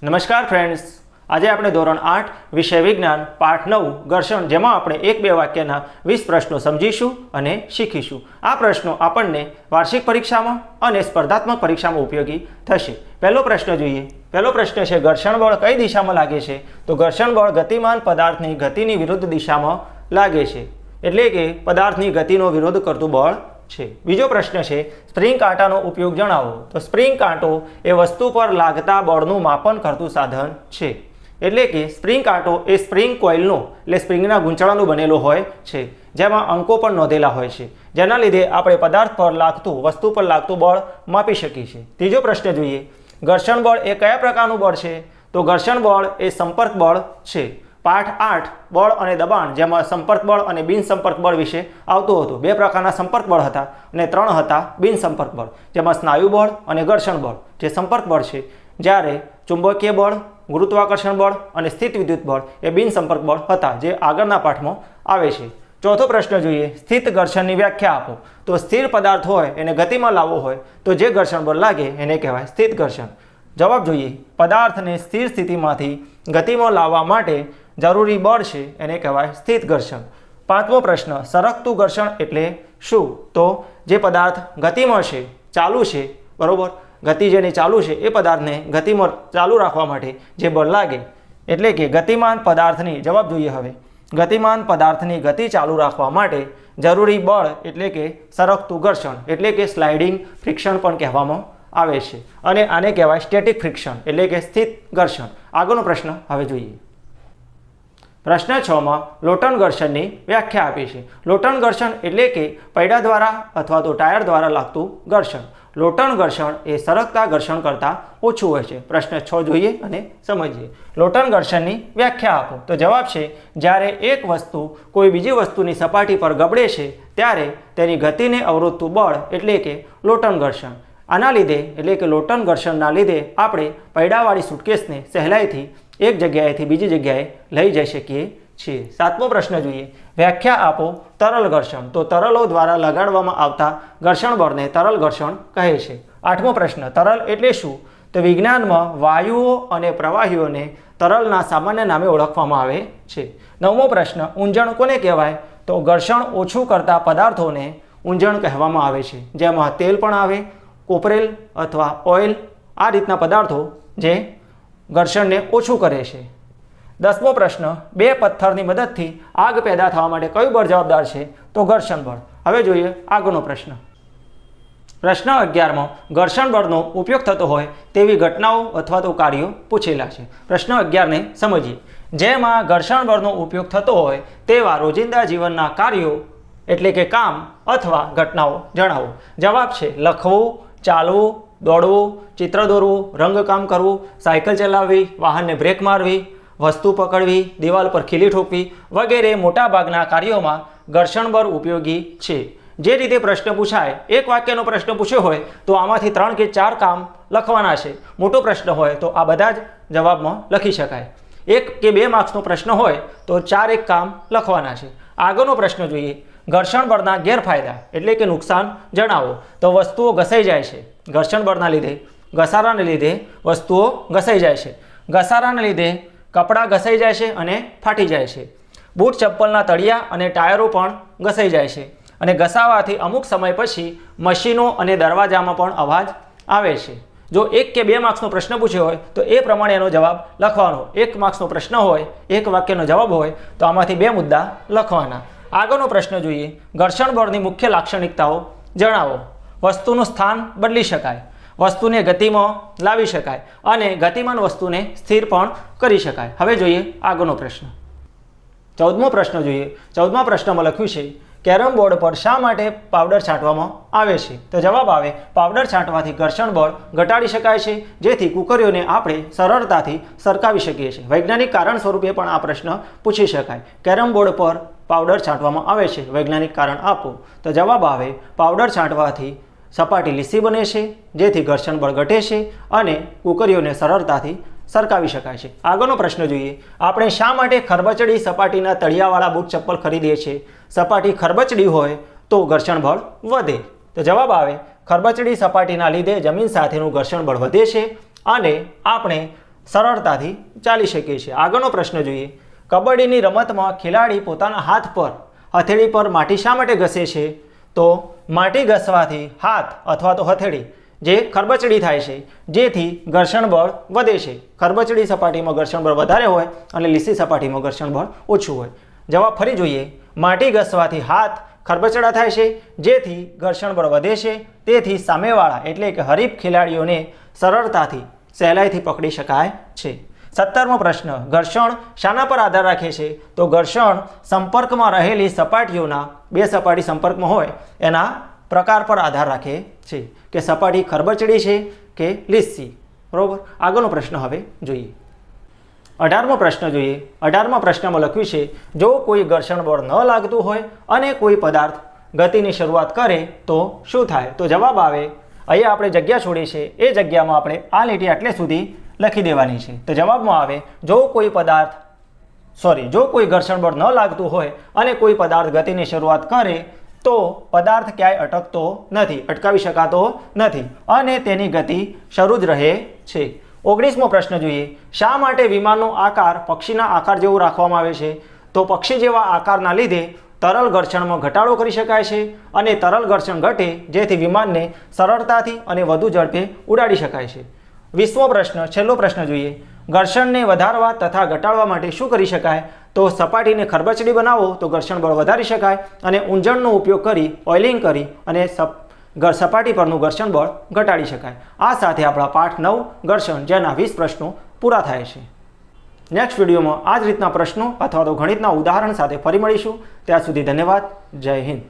નમસ્કાર ફ્રેન્ડ્સ, આજે આપણે ધોરણ 8 વિષય વિજ્ઞાન પાઠ 9 ઘર્ષણ, જેમાં આપણે 1-2 વાક્યના 20 પ્રશ્નો સમજીશું અને શીખીશું. આ પ્રશ્નો આપણને વાર્ષિક પરીક્ષામાં અને સ્પર્ધાત્મક પરીક્ષામાં ઉપયોગી થશે. પહેલો પ્રશ્ન જોઈએ. પહેલો પ્રશ્ન છે, ઘર્ષણ બળ કઈ દિશામાં લાગે છે? તો ઘર્ષણ બળ ગતિમાન પદાર્થની ગતિની વિરુદ્ધ દિશામાં લાગે છે, એટલે કે પદાર્થની ગતિનો વિરોધ કરતું બળ છે. બીજો પ્રશ્ન છે, સ્પ્રિંગ કાંટાનો ઉપયોગ જણાવો. તો સ્પ્રિંગ કાંટો એ વસ્તુ પર લાગતા બળનું માપન કરતું સાધન છે, એટલે કે સ્પ્રિંગ કાંટો એ સ્પ્રિંગ કોઇલનો એટલે સ્પ્રિંગના ગૂંચળાનું બનેલો હોય છે, જેમાં અંકો પણ નોંધેલા હોય છે, જેના લીધે આપણે પદાર્થ પર લાગતું વસ્તુ પર લાગતું બળ માપી શકીએ છીએ. ત્રીજો પ્રશ્ન જોઈએ, ઘર્ષણ બળ એ કયા પ્રકારનું બળ છે? તો ઘર્ષણ બળ એ સંપર્ક બળ છે. પાઠ 8 બળ અને દબાણ, જેમાં સંપર્ક બળ અને બિનસંપર્ક બળ વિશે આવતું હતું. 2 પ્રકારના સંપર્ક બળ હતા અને 3 હતા બિનસંપર્ક બળ, જેમાં સ્નાયુ બળ અને ઘર્ષણ બળ જે સંપર્ક બળ છે, જ્યારે ચુંબકીય બળ, ગુરુત્વાકર્ષણ બળ અને સ્થિત વિદ્યુત બળ એ બિનસંપર્ક બળ હતા, જે આગળના પાઠમાં આવે છે. ચોથો પ્રશ્ન જોઈએ, સ્થિત ઘર્ષણની વ્યાખ્યા આપો. તો સ્થિર પદાર્થ હોય એને ગતિમાં લાવવો હોય તો જે ઘર્ષણ બળ લાગે એને કહેવાય સ્થિત ઘર્ષણ. જવાબ જોઈએ, પદાર્થને સ્થિર સ્થિતિમાંથી ગતિમાં લાવવા માટે જરૂરી બળ છે એને કહેવાય સ્થિત ઘર્ષણ. પાંચમો પ્રશ્ન, સરકતું ઘર્ષણ એટલે શું? તો જે પદાર્થ ગતિમાં છે, ચાલુ છે, બરોબર, ગતિ જેની ચાલુ છે એ પદાર્થને ગતિમાં ચાલુ રાખવા માટે જે બળ લાગે, એટલે કે ગતિમાન પદાર્થની, જવાબ જોઈએ હવે, ગતિમાન પદાર્થની ગતિ ચાલુ રાખવા માટે જરૂરી બળ એટલે કે સરકતું ઘર્ષણ એટલે કે સ્લાઇડિંગ ફ્રિક્શન પણ કહેવામાં આવે છે, અને આને કહેવાય સ્ટેટિક ફ્રિક્શન એટલે કે સ્થિત ઘર્ષણ. આગળનો પ્રશ્ન હવે જોઈએ. પ્રશ્ન 6માં લોટન ઘર્ષણની વ્યાખ્યા આપી છે. લોટન ઘર્ષણ એટલે કે પૈડા દ્વારા અથવા તો ટાયર દ્વારા લાગતું ઘર્ષણ. લોટન ઘર્ષણ એ સરકતા ઘર્ષણ કરતાં ઓછું હોય છે. પ્રશ્ન 6 જોઈએ અને સમજીએ. લોટન ઘર્ષણની વ્યાખ્યા આપો. તો જવાબ છે, જ્યારે એક વસ્તુ કોઈ બીજી વસ્તુની સપાટી પર ગબડે છે ત્યારે તેની ગતિને અવરોધતું બળ એટલે કે લોટન ઘર્ષણ. આના લીધે એટલે કે લોટન ઘર્ષણના લીધે આપણે પૈડાવાળી સુટકેસને સહેલાઈથી એક જગ્યાએથી બીજી જગ્યાએ લઈ જઈ શકીએ છીએ. 7મો પ્રશ્ન જોઈએ, વ્યાખ્યા આપો તરલ ઘર્ષણ. તો તરલો દ્વારા લગાડવામાં આવતા ઘર્ષણ બળને તરલ ઘર્ષણ કહે છે. 8મો પ્રશ્ન, તરલ એટલે શું? તો વિજ્ઞાનમાં વાયુઓ અને પ્રવાહીઓને તરલના સામાન્ય નામે ઓળખવામાં આવે છે. 9મો પ્રશ્ન, ઊંજણ કોને કહેવાય? તો ઘર્ષણ ઓછું કરતા પદાર્થોને ઊંજણ કહેવામાં આવે છે, જેમાં તેલ પણ આવે, કોપરેલ અથવા ઓઇલ, આ રીતના પદાર્થો જે ઘર્ષણને ઓછું કરે છે. 10મો પ્રશ્ન, 2 પથ્થરની મદદથી આગ પેદા થવા માટે કયું બળ જવાબદાર છે? તો ઘર્ષણ બળ. હવે જોઈએ આગળનો પ્રશ્ન. પ્રશ્ન 11માં ઘર્ષણ બળનો ઉપયોગ થતો હોય તેવી ઘટનાઓ અથવા તો કાર્યો પૂછેલા છે. પ્રશ્ન 11ને સમજીએ. જેમાં ઘર્ષણ બળનો ઉપયોગ થતો હોય તેવા રોજિંદા જીવનના કાર્યો એટલે કે કામ અથવા ઘટનાઓ જણાવો. જવાબ છે, લખવું, ચાલવું, દોડવું, ચિત્ર દોરવું, રંગકામ કરવું, સાયકલ ચલાવવી, વાહનને બ્રેક મારવી, વસ્તુ પકડવી, દિવાલ પર ખીલી ઠોકવી વગેરે મોટાભાગના કાર્યોમાં ઘર્ષણ બળ ઉપયોગી છે. જે રીતે પ્રશ્ન પૂછાય, એક વાક્યનો પ્રશ્ન પૂછ્યો હોય તો આમાંથી 3 કે 4 કામ લખવાના છે. મોટો પ્રશ્ન હોય તો આ બધા જ જવાબમાં લખી શકાય. 1 કે 2 માર્ક્સનો પ્રશ્ન હોય તો 4 કામ લખવાના છે. આગળનો પ્રશ્ન જોઈએ, ઘર્ષણ બળના ગેરફાયદા એટલે કે નુકસાન જણાવો. તો વસ્તુઓ ઘસાઈ જાય છે. ઘર્ષણ બળના લીધે, ઘસારાને લીધે વસ્તુઓ ઘસાઈ જાય છે. ઘસારાને લીધે કપડાં ઘસાઈ જાય છે અને ફાટી જાય છે. બૂટ ચપ્પલના તળિયા અને ટાયરો પણ ઘસાઈ જાય છે, અને ઘસાવાથી અમુક સમય પછી મશીનો અને દરવાજામાં પણ અવાજ આવે છે. જો 1 કે 2 માર્ક્સનો પ્રશ્ન પૂછ્યો હોય તો એ પ્રમાણે એનો જવાબ લખવાનો. 1 માર્ક્સનો પ્રશ્ન હોય, 1 વાક્યનો જવાબ હોય તો આમાંથી 2 મુદ્દા લખવાના. આગળનો પ્રશ્ન જોઈએ, ઘર્ષણ બળની મુખ્ય લાક્ષણિકતાઓ જણાવો. વસ્તુનું સ્થાન બદલી શકાય, વસ્તુને ગતિમાં લાવી શકાય અને ગતિમાન વસ્તુને સ્થિર પણ કરી શકાય. હવે જોઈએ આગળનો પ્રશ્ન. 14મો પ્રશ્ન જોઈએ. 14મા પ્રશ્નમાં લખ્યું છે, કેરમ બોર્ડ પર શા માટે પાવડર છાંટવામાં આવે છે? તો જવાબ આવે, પાવડર છાંટવાથી ઘર્ષણ બળ ઘટાડી શકાય છે, જેથી કુકરીઓને આપણે સરળતાથી સરકાવી શકીએ છીએ. વૈજ્ઞાનિક કારણ સ્વરૂપે પણ આ પ્રશ્ન પૂછી શકાય. કેરમ બોર્ડ પર પાવડર છાંટવામાં આવે છે, વૈજ્ઞાનિક કારણ આપો. તો જવાબ આવે, પાવડર છાંટવાથી સપાટી લીસી બને છે, જેથી ઘર્ષણ બળ ઘટે છે અને કુકરીઓને સરળતાથી સરકાવી શકાય છે. આગળનો પ્રશ્ન જોઈએ, આપણે શા માટે ખરબચડી સપાટીના તળિયાવાળા બૂટ ચપ્પલ ખરીદીએ છીએ? સપાટી ખરબચડી હોય તો ઘર્ષણ બળ વધે. તો જવાબ આવે, ખરબચડી સપાટીના લીધે જમીન સાથેનું ઘર્ષણ બળ વધે છે અને આપણે સરળતાથી ચાલી શકીએ છીએ. આગળનો પ્રશ્ન જોઈએ. કબડ્ડીની રમતમાં ખેલાડી પોતાના હાથ પર હથેળી પર માટી શા માટે ઘસે છે? તો માટી ઘસવાથી હાથ અથવા તો હથેળી જે ખરબચડી થાય છે, જેથી ઘર્ષણ બળ વધે છે. ખરબચડી સપાટીમાં ઘર્ષણ બળ વધારે હોય અને લીસી સપાટીમાં ઘર્ષણ બળ ઓછું હોય. જવાબ ફરી જોઈએ. માટી ઘસવાથી હાથ ખરબચડા થાય છે, જેથી ઘર્ષણ બળ વધે છે. તેથી સામેવાળા એટલે કે હરીફ ખેલાડીઓને સરળતાથી સહેલાઈથી પકડી શકાય છે. 17મો પ્રશ્ન. ઘર્ષણ શાના પર આધાર રાખે છે? તો ઘર્ષણ સંપર્કમાં રહેલી સપાટીઓના, બે સપાટી સંપર્કમાં હોય એના પ્રકાર પર આધાર રાખે છે કે સપાટી ખરબચડી છે કે લીસી. બરાબર. આગળનો પ્રશ્ન હવે જોઈએ. 18મો પ્રશ્ન જોઈએ. 18મા પ્રશ્નમાં લખ્યું છે, જો કોઈ ઘર્ષણ બળ ન લાગતું હોય અને કોઈ પદાર્થ ગતિની શરૂઆત કરે તો શું થાય? તો જવાબ આવે, અહીંયા આપણે જગ્યા છોડી છે, એ જગ્યામાં આપણે આ લીટી આટલે સુધી લખી દેવાની છે. તો જવાબમાં આવે, જો કોઈ ઘર્ષણ બળ ન લાગતું હોય અને કોઈ પદાર્થ ગતિની શરૂઆત કરે તો પદાર્થ ક્યાંય અટકતો નથી, અટકાવી શકાતો નથી અને તેની ગતિ શરૂ જ રહે છે. 19મો પ્રશ્ન જોઈએ. શા માટે વિમાનનો આકાર પક્ષીના આકાર જેવો રાખવામાં આવે છે? તો પક્ષી જેવા આકારના લીધે તરલ ઘર્ષણમાં ઘટાડો કરી શકાય છે અને તરલ ઘર્ષણ ઘટે જેથી વિમાનને સરળતાથી અને વધુ ઝડપે ઉડાડી શકાય છે. 20મો પ્રશ્ન, છેલ્લો પ્રશ્ન જોઈએ. ઘર્ષણને વધારવા તથા ઘટાડવા માટે શું કરી શકાય? તો સપાટીને ખરબચડી બનાવો તો ઘર્ષણ બળ વધારી શકાય અને ઊંજણનો ઉપયોગ કરી ઓઇલિંગ કરી અને સપાટી પરનું ઘર્ષણ બળ ઘટાડી શકાય. આ સાથે આપણા પાઠ 9 ઘર્ષણ જેના 20 પ્રશ્નો પૂરા થાય છે. નેક્સ્ટ વિડીયોમાં આ જ રીતના પ્રશ્નો અથવા તો ગણિતના ઉદાહરણ સાથે ફરી મળીશું. ત્યાં સુધી ધન્યવાદ. જય હિન્દ.